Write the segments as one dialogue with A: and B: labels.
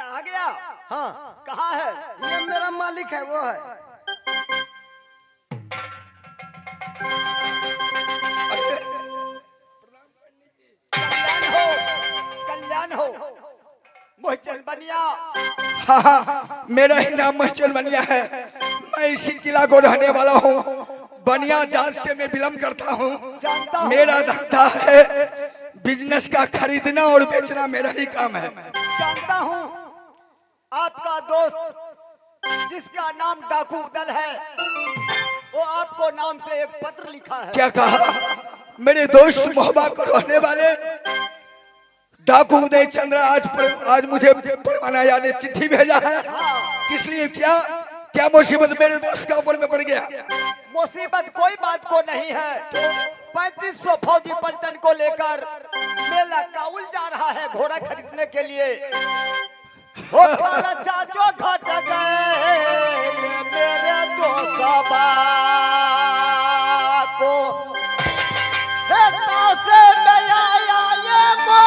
A: आ गया।
B: हाँ
A: कहाँ है?
B: ये मेरा मालिक है, वो है।
A: कल्याण हो, कल्याण हो। मोहचल बनिया।
C: हाँ हाँ, मेरा ही नाम महचल बनिया है। मैं इसी किला को रहने वाला हूँ। बनिया जात से मैं बिलोंग करता हूँ।
A: जानता हूँ।
C: मेरा धंधा है बिजनेस का, खरीदना और बेचना मेरा ही काम है।
A: जानता हूँ आपका दोस्त जिसका नाम डाकू दल है, वो आपको नाम से एक पत्र लिखा है।
C: क्या कहा? मेरे दोस्त मोहब्बत को रहने वाले डाकू उदय चंद्र आज मुझे परवाना यानी चिट्ठी भेजा है। किस लिए? क्या क्या मुसीबत मेरे दोस्त का ऊपर में पड़ गया?
A: मुसीबत कोई बात को नहीं है। 3500 फौजी पलटन को लेकर मेला काउल जा रहा है घोड़ा खरीदने के लिए। हो चाचो घट गए मेरे दोस्त को से में आया ये वो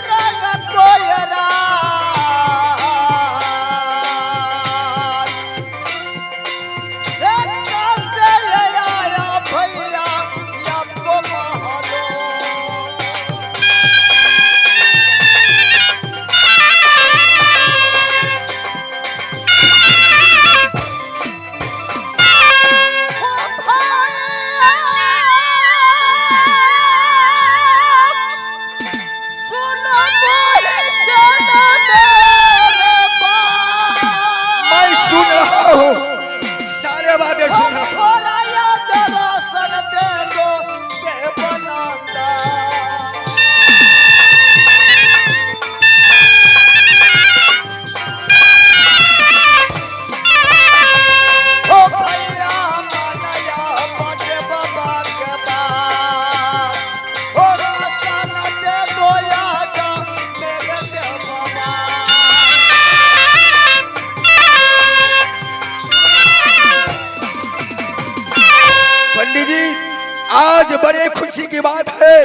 A: रंग कोयरा से आया भैया आपको महलो।
C: मैं सुन रहा हूँ, सारे बातें सुन रहा हूँ। पंडित जी, आज बड़े खुशी की बात है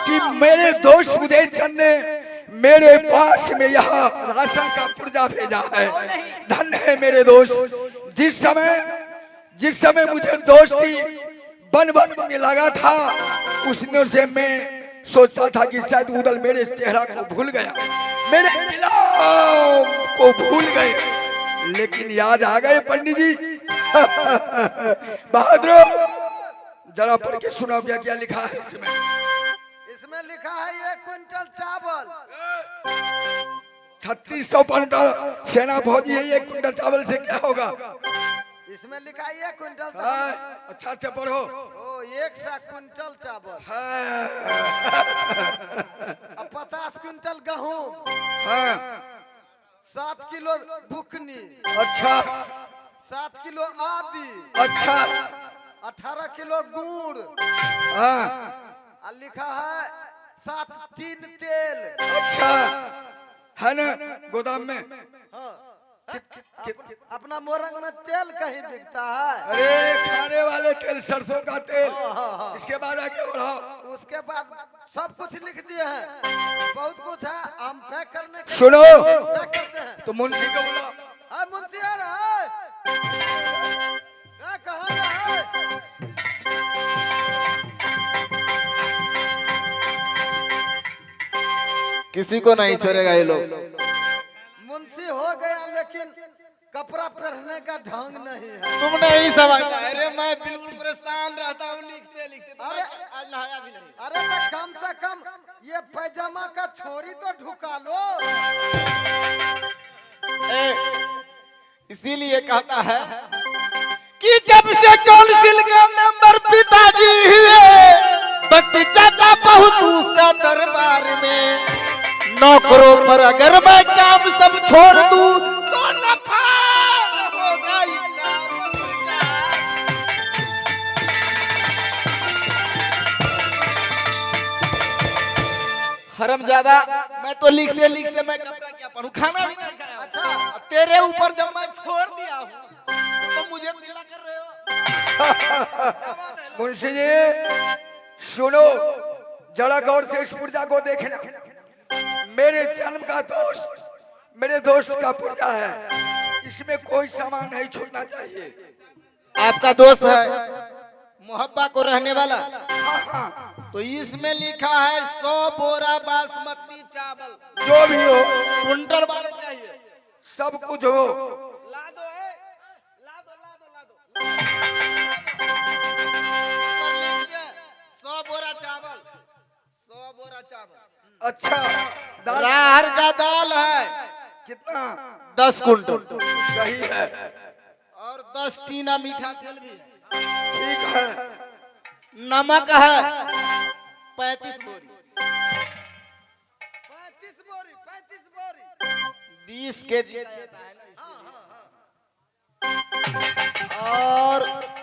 C: कि मेरे दोस्त उदय चंद ने मेरे पास में यहाँ राशन का पुर्जा भेजा है। धन्य है मेरे दोस्त। जिस समय मुझे दोस्ती बन में लगा था, उसने से मैं सोचता था कि शायद उदल मेरे चेहरा को भूल गया, मेरे गुलाम को भूल गए, लेकिन याद आ गए पंडित जी। बहादुर, जरा पढ़ के सुनाओ क्या क्या लिखा है इसमें?
B: इसमें लिखा है 1 क्विंटल चावल।
C: 3600 क्विंटल सेना फौजी है, 1 क्विंटल चावल से क्या होगा?
B: इसमें लिखा है 1 क्विंटल
C: अच्छा अच्छा पढ़ो।
B: ओ 100 क्विंटल चावल। अब 50 क्विंटल गेहूं। 7 किलो बुकनी।
C: अच्छा
B: 7 किलो आदि।
C: अच्छा
B: 18 किलो गुड़। और लिखा है 7 टीन तेल।
C: अच्छा है ना गोदाम में?
B: अपना मोरंग में तेल कहीं बिकता है?
C: अरे खाने वाले तेल, सरसों का तेल। इसके बाद आगे बढ़ाओ।
B: उसके बाद सब कुछ लिख दिए हैं, बहुत कुछ है। हम पैक करने के
C: सुनो,
B: पैक करते हैं।
C: तो मुंशी को बुलाओ।
B: हाँ मुंशी आ रहा है। कहाँ है?
D: किसी को नहीं छोड़ेगा ये लोग।
B: मुंशी हो गया, लेकिन कपड़ा पहनने का ढंग नहीं है।
D: तुम नहीं समझता। अरे मैं बिल्कुल परेशान रहता हूँ लिखते लिखते। तो
B: अरे
D: आज नहाया भी नहीं।
B: अरे तो कम से कम ये पैजामा का छोरी तो ढुका लो।
D: इसीलिए कहता है कि जब से काउंसिल का मेंबर पिताजी हुए, वक्त जाता बहुत उसका दरबार में। नौकरों पर अगर मैं काम सब छोड़ दूं तो नफा होगा इसका रोजगार। हरामजादा, मैं तो लिखते लिखते मैं कपड़ा क्या पढ़ूं, खाना भी नहीं खाया।
B: अच्छा
D: तेरे ऊपर जब मैं छोड़ दिया हूँ तो मुझे मिला कर रहे हो।
C: मुंशी जी सुनो, जरा गौर से इस पुर्जा को देखना। मेरे जन्म का दोस्त मेरे दोस्त का पुर्जा है, इसमें कोई सामान नहीं छूटना चाहिए।
D: आपका दोस्त है मोहब्बा को रहने वाला,
C: हाँ हाँ,
D: तो इसमें लिखा है 100 बोरा बासमती चावल,
C: जो भी हो,
D: कुंटल वाले चाहिए।
C: सब कुछ हो।
D: ला दो ला दो ला दो ला दो। कर लीजिए 100 बोरा चावल, 100 बोरा चावल।
C: अच्छा, दाल
D: राहर का दाल है
C: कितना?
D: 10 कुंटल,
C: सही है,
D: और 10 टीना मीठा तेल भी है।
C: ठीक है।
D: नमक है 35 बोरी,
B: 35 बोरी 35 बोरी।
D: 20 केजी और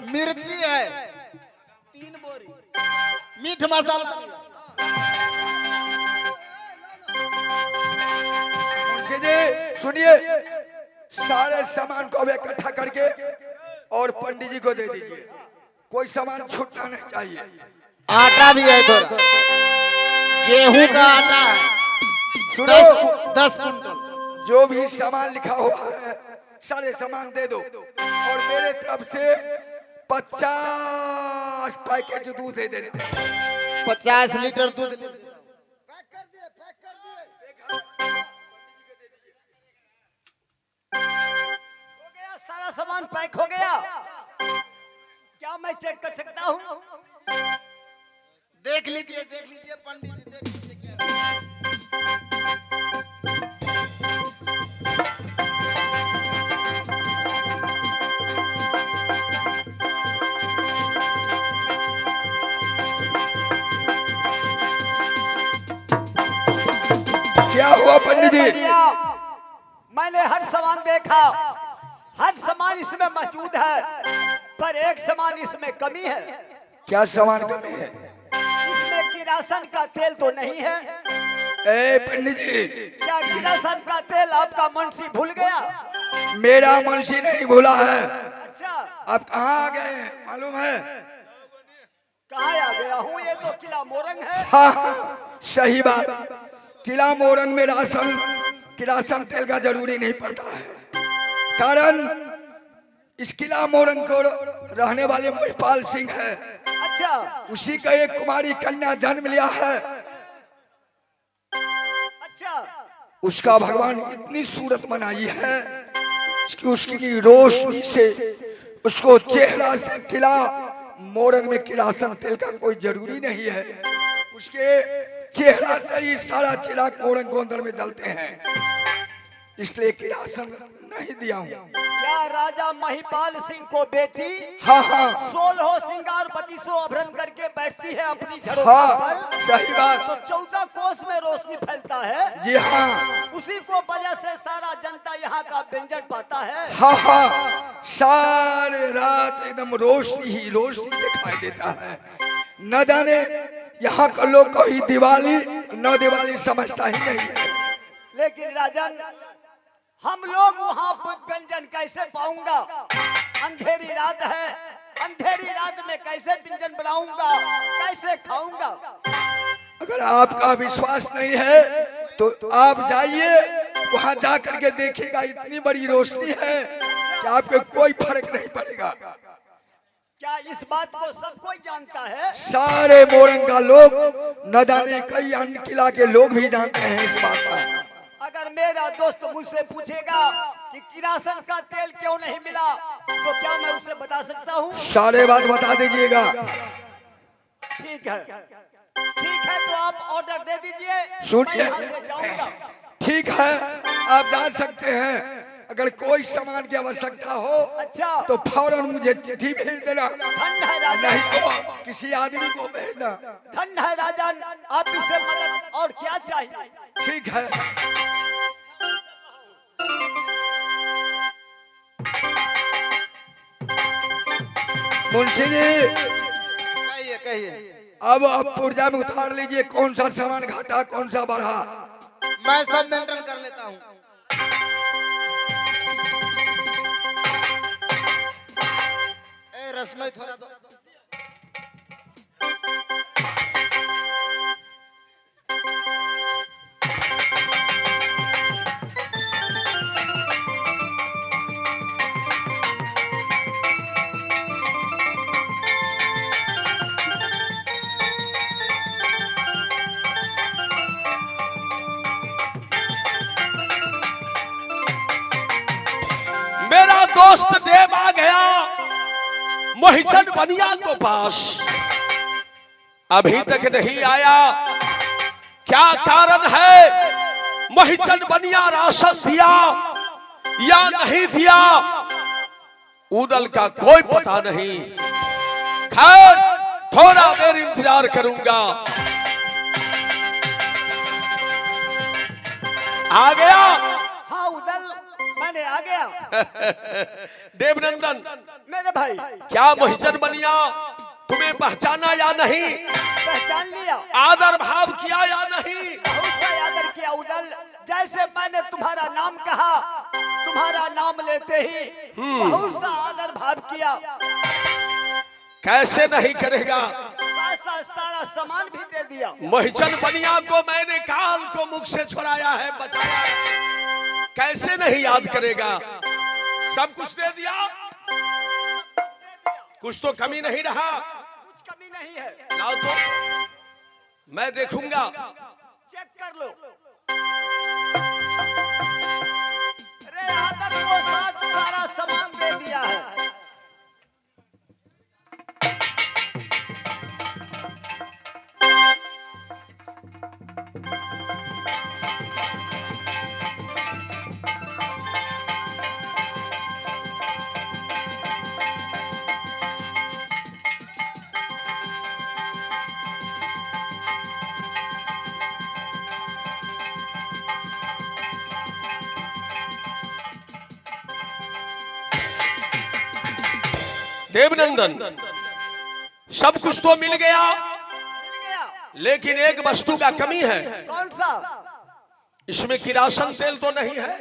D: मिर्ची है 3 बोरी, मीठ मसाला।
C: मुंशी जी सुनिए, सारे सामान को अब इकट्ठा करके और पंडित जी को दे दीजिए, कोई सामान छूटना नहीं चाहिए।
D: आटा भी है थोड़ा, गेहूं का आटा है
C: सुनो,
D: 10 कुंटल।
C: जो भी सामान लिखा हुआ है सारे सामान दे दो, और मेरे तरफ से 50 पैकेट दूध दे देना।
D: 50 लीटर दूध।
B: पैक कर दिए पैक कर दिए।
A: हो गया, सारा सामान पैक हो गया। क्या मैं चेक कर सकता हूँ?
D: देख लीजिए पंडित जी, देख लीजिए क्या
C: क्या हुआ पंडित जी?
A: भैया, मैंने हर सामान देखा, हर सामान इसमें मौजूद है, पर एक सामान इसमें कमी है।
C: क्या सामान कमी है?
A: इसमें किरासन का तेल तो नहीं है।
C: ए पंडित जी,
A: क्या किरासन का तेल आपका मुंशी भूल गया?
C: मेरा मुंशी नहीं भूला है।
A: अच्छा,
C: आप कहाँ आ गए हैं मालूम है?
A: कहाँ आ गया हूँ? ये तो किला मोरंग है।
C: हाँ हाँ, सही बात। किला मोरंग में किरासन तेल का जरूरी नहीं पड़ता है, कारण इस किला मोरंग को रहने वाले महिपाल सिंह है।
A: अच्छा
C: उसी का एक कुमारी कन्या जन्म लिया है।
A: अच्छा,
C: उसका भगवान इतनी सूरत बनाई है कि उसकी रोशनी से, उसको चेहरा से किला मोरंग में किरासन तेल का कोई जरूरी नहीं है। उसके चेहरा से ही सारा चिराग मोरंग को अंदर में जलते हैं, इसलिए किरासन नहीं दिया हूँ।
A: क्या राजा महिपाल सिंह को बेटी
C: हाँ हाँ
A: 16 श्रृंगार 32 आभरण करके बैठती है अपनी झड़ों
C: हाँ,
A: पर,
C: सही बात।
A: तो 14 कोस में रोशनी फैलता है।
C: जी हाँ
A: उसी को वजह से सारा जनता यहाँ का व्यंजन पाता है।
C: हाँ हाँ, सारे रात एकदम रोशनी ही रोशनी दिखाई देता है। न जाने यहाँ का लोग कभी दिवाली न दिवाली समझता ही नहीं है।
A: लेकिन राजन, हम लोग वहाँ पर व्यंजन कैसे पाऊंगा? अंधेरी रात है, अंधेरी रात में कैसे व्यंजन बनाऊंगा, कैसे खाऊंगा?
C: अगर आपका विश्वास नहीं है तो आप जाइए, वहां जाकर के देखिएगा, इतनी बड़ी रोशनी है कि आपको कोई फर्क नहीं पड़ेगा।
A: क्या इस बात को सब कोई जानता है?
C: सारे मोरंगा लोग, न जाने कई अन्य किला के लोग भी जानते हैं इस बात का।
A: अगर मेरा दोस्त मुझसे पूछेगा कि किरासन का तेल क्यों नहीं मिला, तो क्या मैं उसे बता सकता हूँ?
C: सारे बात बता दीजिएगा।
A: ठीक है, ठीक है, तो आप ऑर्डर दे दीजिए, मैं
C: सुनिए,
A: यहाँ से जाऊंगा।
C: ठीक है, आप जा सकते हैं। अगर कोई सामान की आवश्यकता हो
A: अच्छा,
C: तो फौरन मुझे चिट्ठी भेज देना,
A: धन्य है राजन,
C: नहीं तो किसी आदमी को भेजना।
A: धन्य है राजन, आप इससे मदद और क्या चाहिए?
C: ठीक है। मुंशी जी,
D: कहिए।
C: अब आप पुर्जा में उतार लीजिए, कौन सा सामान घटा कौन सा बढ़ा।
D: मैं सब मेंटेन कर लेता हूँ। रसमई थोड़ा दो।
E: मेरा दोस्त देव आ गया मोहिचंद बनिया को पास, अभी तक नहीं आया। क्या कारण है? मोहिचंद बनिया राशन दिया या नहीं दिया, उदल का कोई पता नहीं। खैर थोड़ा देर इंतजार करूंगा। आ गया?
A: हाँ उदल, मैंने आ गया।
E: देवनंदन
A: मेरे भाई,
E: क्या मोहिचंद बनिया तुम्हें पहचाना या नहीं?
A: पहचान लिया।
E: आदर भाव किया या नहीं?
A: बहुत सा आदर किया उदल। जैसे मैंने तुम्हारा नाम कहा, तुम्हारा नाम लेते ही बहुत सा आदर भाव किया।
E: कैसे नहीं करेगा?
A: साथ साथ सारा सामान भी दे दिया।
E: मोहिचंद बनिया को मैंने काल को मुख से छुड़ाया है, बचाया है, कैसे नहीं याद करेगा? सब कुछ दे दिया, कुछ तो कमी नहीं रहा।
A: कुछ कमी नहीं है।
E: लाओ तो मैं देखूंगा।
A: चेक कर लो। अरे आदर को साथ सारा सामान दे दिया है।
E: देवनंदन सब कुछ तो मिल गया,
A: मिल गया।
E: लेकिन एक वस्तु का कमी है।
A: कौन सा?
E: इसमें किरासन तेल तो नहीं है?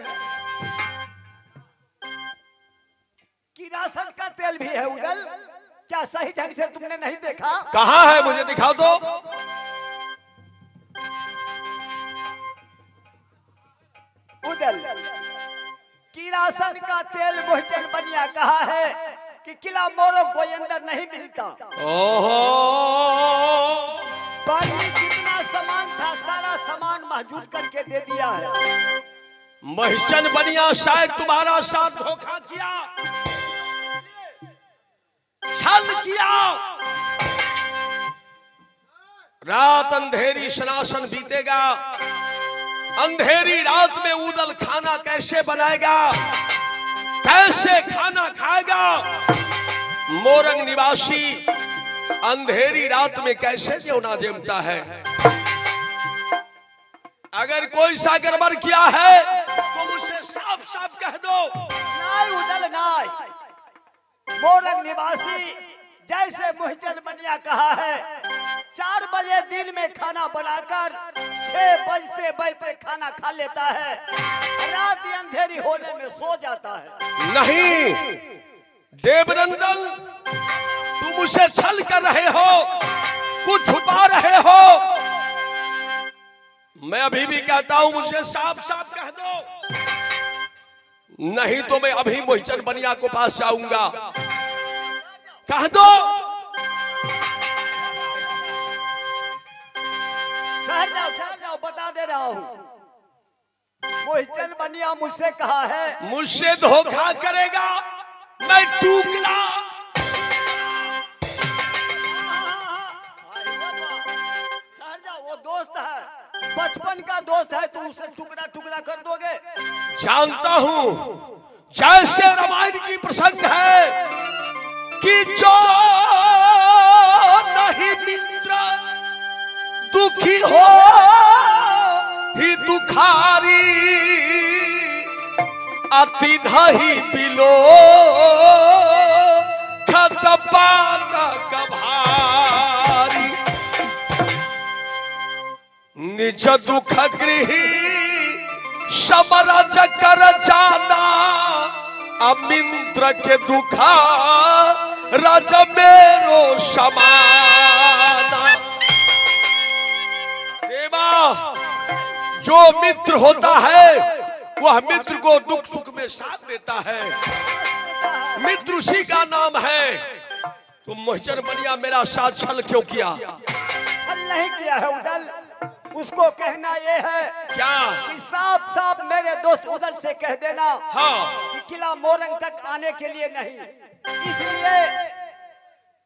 A: किरासन का तेल भी है उदल। क्या सही ढंग से तुमने नहीं देखा?
E: कहाँ है, मुझे दिखाओ तो।
A: उदल, किरासन का तेल मोहिचंद बनिया कहा है कि किला मोरो कोई अंदर नहीं मिलता।
E: ओहो,
A: बाकी जितना सामान था सारा सामान मौजूद करके दे दिया है।
E: मोहिचंद बनिया शायद तुम्हारा साथ धोखा किया, छल किया। रात अंधेरी सनासन बीतेगा, अंधेरी रात में उदल खाना कैसे बनाएगा, कैसे खाना खाएगा? मोरंग निवासी अंधेरी रात में कैसे जेवना जमता है? अगर कोई सा गड़बड़ किया है तो मुझसे साफ साफ कह दो।
A: नाय उदल नाय। मोरंग निवासी जैसे मोहिचंद बनिया कहा है, 4 बजे दिन में खाना बनाकर 6 बजते बजते खाना खा लेता है। रात अंधेरी होने में सो जाता है।
E: नहीं देवनंदन, तुम उसे छल कर रहे हो, कुछ छुपा रहे हो। मैं अभी भी कहता हूं मुझे साफ साफ कह दो, नहीं तो मैं अभी मोहिचंद बनिया को पास जाऊंगा। कह दो।
A: ठहर जाओ, बता दे रहा हूँ। मोहिचंद बनिया मुझसे कहा है,
E: मुझसे धोखा करेगा मैं टुकड़ा।
A: ठहर जाओ, वो दोस्त है, बचपन का दोस्त है, तू उसे टुकड़ा टुकड़ा कर दोगे?
E: जानता हूं, जैसे रामायण की प्रसंग है कि जो नहीं मित्र दुखी हो ही दुखारी, अति नहीं पिलो खतपात कभारी। निज दुख गृही समरज कर जाना, अमिंद्र के दुखा रज मेरो समाना। देवा, जो मित्र होता है वह मित्र को दुख सुख में साथ देता है, मित्र उसी का नाम है। तुम मोहिचंद बनिया मेरा साथ छल क्यों किया?
A: छल नहीं किया है उदल, उसको कहना ये है
E: क्या?
A: कि साफ साफ मेरे दोस्त उदल से कह देना
E: हाँ
A: कि किला मोरंग तक आने के लिए नहीं, इसलिए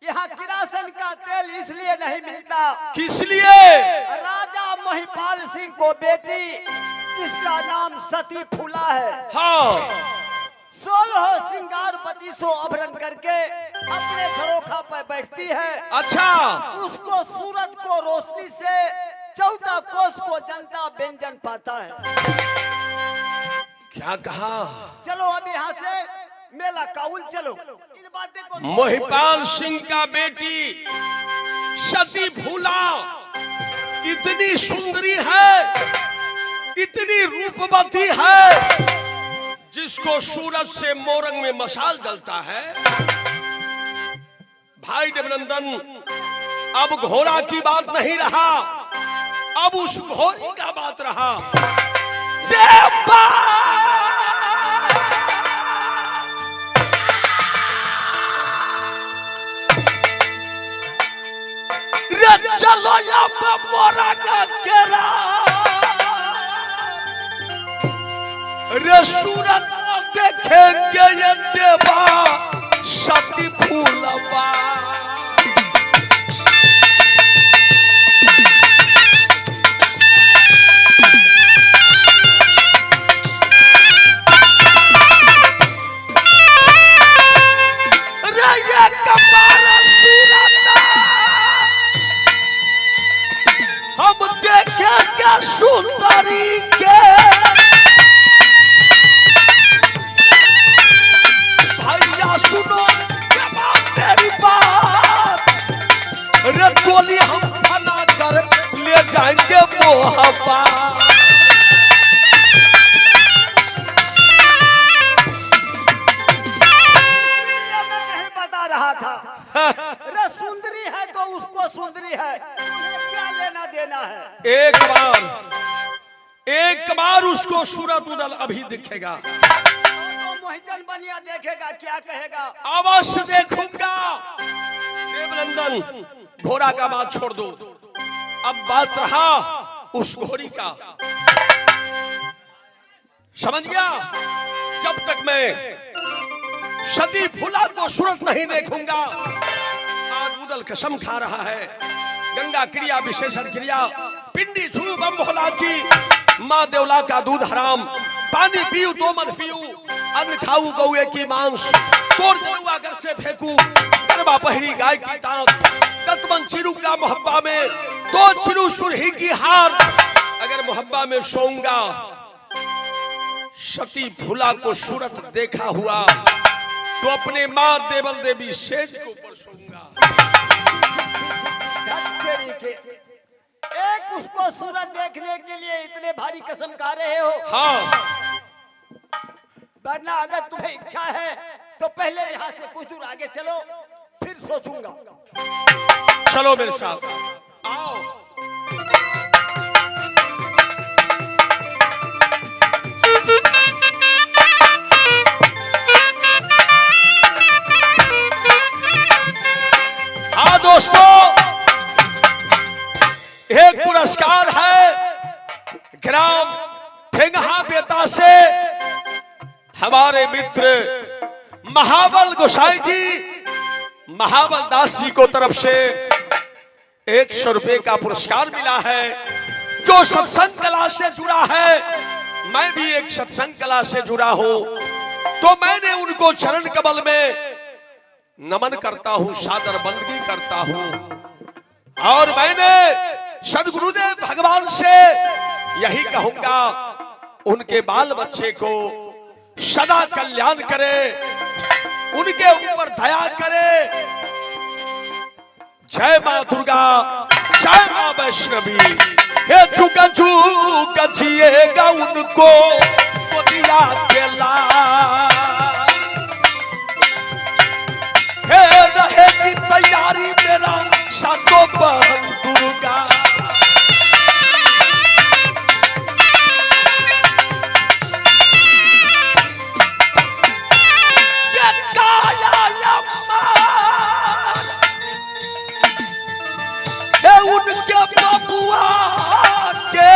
A: यहाँ किरासन का तेल इसलिए नहीं मिलता।
E: किस लिए?
A: राजा महिपाल सिंह को बेटी जिसका नाम सती फूला है,
E: हाँ
A: 16 श्रृंगार 32 आभरण करके अपने झरोखा पर बैठती है।
E: अच्छा
A: उसको सूरत को रोशनी से 14 कोस को जनता व्यंजन पाता है।
E: क्या कहा?
A: चलो अब यहाँ से मेला काउल चलो, इन बातें को छोड़ो।
E: महिपाल सिंह का बेटी सती फूला इतनी सुंदरी है, इतनी रूपवती है, जिसको सूरज से मोरंग में मशाल जलता है। भाई देवनंदन, अब घोड़ा की बात नहीं रहा, अब उस घोड़ी का बात रहा। देवा! रे चलो या मोरंग केरा, रे सूरत देखेंगे ये देवा सती फूलवा। रे ये कपार सूरत हम देखेंगे सुंदरी के। सुनो मेरी बात, रे टोली हम बना कर ले जाएंगे मोहब्बा।
A: मैं नहीं बता रहा था, रे सुंदरी है तो उसको सुंदरी है, क्या लेना देना है।
E: एक बार उसको सूरत उदल अभी दिखेगा,
A: मोहिचन बनिया देखेगा, क्या कहेगा।
E: अवश्य देखूंगा। देवनंदन, घोड़ा का बात छोड़ दो, अब बात रहा उस घोड़ी का। समझ गया? जब तक मैं सती फूला को सूरत नहीं देखूंगा, आज उदल कसम खा रहा है, गंगा क्रिया विशेषण क्रिया, पिंडी झू बम भोला की, माँ देवला का दूध हराम, पानी पीऊ तो मत पीऊ, अन्न खाऊ गौए की मांस, तोड़ जलुआ घर से फेंकू, गरबा पहरी गाय की तानत, दतमन चिरूंगा मोहब्बा में, तो चिरू सुरही की हार, अगर मोहब्बा में सोऊंगा, सती फूला को सूरत देखा हुआ, तो अपने माँ देवल देवी सेज को ऊपर सोऊंगा।
A: एक उसको सूरत देखने के लिए इतने भारी कसम खा रहे हो।
E: हाँ,
A: वरना अगर तुम्हें इच्छा है तो पहले यहाँ से कुछ दूर आगे चलो, फिर सोचूंगा।
E: चलो मेरे साथ आओ। हाँ दोस्तों, एक पुरस्कार है ग्राम ठेंगहा बेता से हमारे मित्र महाबल गोसाई जी, महाबल दास जी को तरफ से 100 रुपए का पुरस्कार मिला है। जो सत्संग कला से जुड़ा है, मैं भी एक सत्संग कला से जुड़ा हूं, तो मैंने उनको चरण कमल में नमन करता हूं, सादर बंदगी करता हूं। और मैंने सदगुरुदेव भगवान से यही कहूंगा, उनके बाल बच्चे को सदा कल्याण करे, उनके ऊपर दया करे। जय मां दुर्गा, जय मां वैष्णवी, हे झुका झुका जिएगा उनको दिया के लाल, हे रहेगी तैयारी मेरा सातों बहन दुर्गा। ये काया लम्मा, हे उनके बबुआ के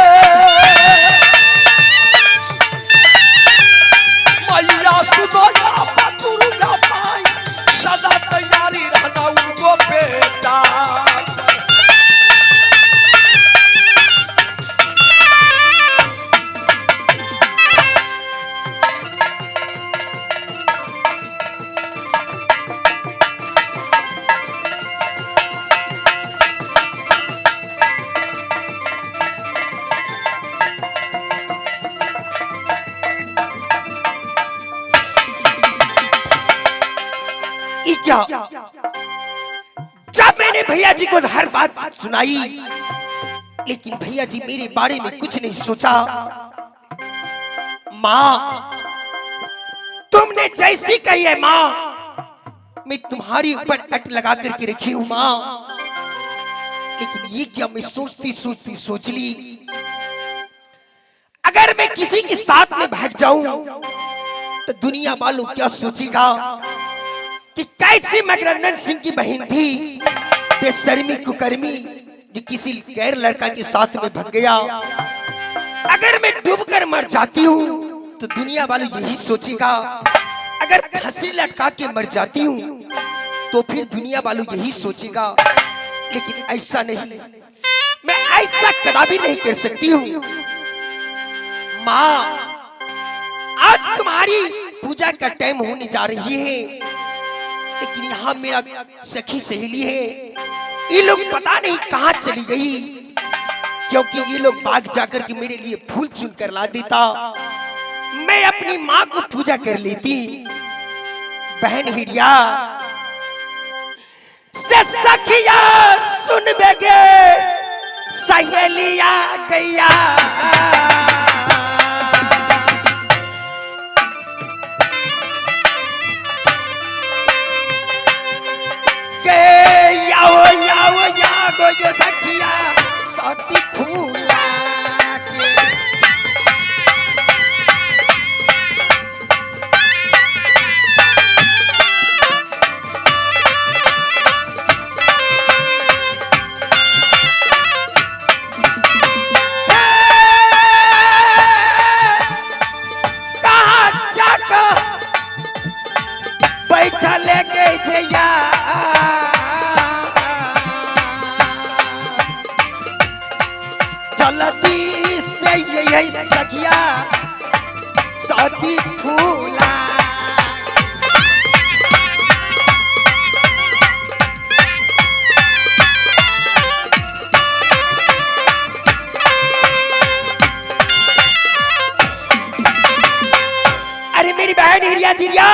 D: क्या जब मैंने भैया जी को हर बात सुनाई, लेकिन भैया जी मेरे बारे में कुछ नहीं सोचा। माँ तुमने जैसी कही है माँ, मैं तुम्हारे ऊपर अट लगा करके रखी हूं माँ। लेकिन ये क्या मैं सोचती सोचती सोच ली, अगर मैं किसी के साथ में भाग जाऊं तो दुनिया वालों क्या सोचेगा कि कैसी मकरंदन सिंह की बहन थी, बेशर्मी कुकर्मी, जो किसी गैर लड़का के साथ में भाग गया। अगर मैं डूबकर मर जाती हूँ तो दुनिया वालों यही सोचेगा, अगर फांसी लटका के मर जाती हूँ तो फिर दुनिया वालों यही सोचेगा। लेकिन ऐसा नहीं, मैं ऐसा कदापि नहीं कर सकती हूँ। माँ आज तुम्हारी पूजा का टाइम होने जा रही है, लेकिन यहाँ मेरा सखी सहेली है, ये लोग पता नहीं कहाँ चली गई, क्योंकि ये लोग बाग जाकर के मेरे लिए फूल चुन कर ला देता, मैं अपनी माँ को पूजा कर लेती। बहन हिरिया से सखिया सुन बेगे सहेलिया गैया, यागो ये सखिया साथी फूला के। कहाँ जाकर बैठा ले गए थे यार, चलती से यही सखिया साथी फूला। अरे मेरी बहन हिरिया जिरिया